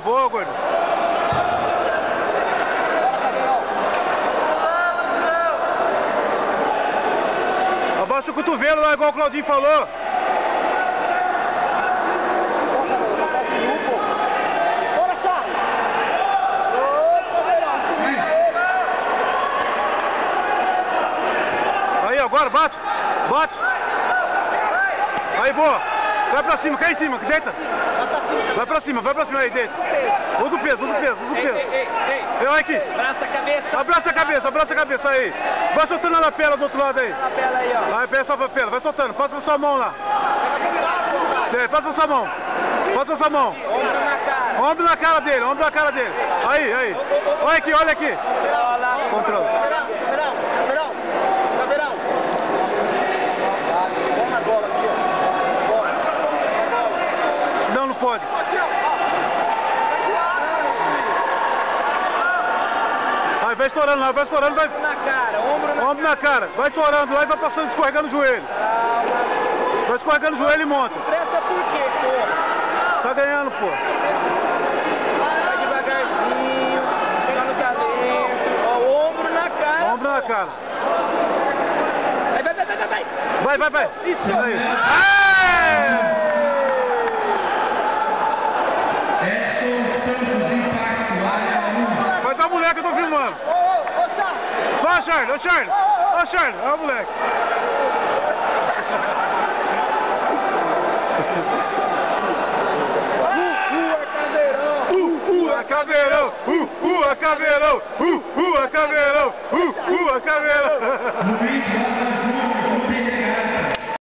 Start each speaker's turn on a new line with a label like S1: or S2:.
S1: boa, gordo. Abaixa o cotovelo lá, igual o Claudinho falou. Aí, agora, bate. Bate. Aí, boa. Vai pra cima, cai em cima, deita. Vai pra cima, aí, deita. Usa o peso. Ei, olha aqui. Abraça a cabeça aí. Vai soltando a lapela do outro lado aí. Vai, pega essa lapela, vai soltando. Passa a sua mão lá. Passa a sua mão. Ombro na cara dele, Aí. Olha aqui. Controle. Não pode. Aí vai estourando lá, vai. Ombro na cara. Vai estourando lá e vai passando, escorregando o joelho. Vai escorregando o joelho e monta.
S2: Pressa por quê, pô?
S1: Tá ganhando, pô.
S2: Vai devagarzinho, pega no talento. Ó, ombro na cara.
S1: Ombro na cara.
S2: Vai.
S1: Isso aí.
S3: Edson Santos, Impacto, área 1.
S1: Vai dar moleque, eu tô filmando. Ó, Charles. Ó, o moleque. Caveirão.
S3: Luiz Botafogo.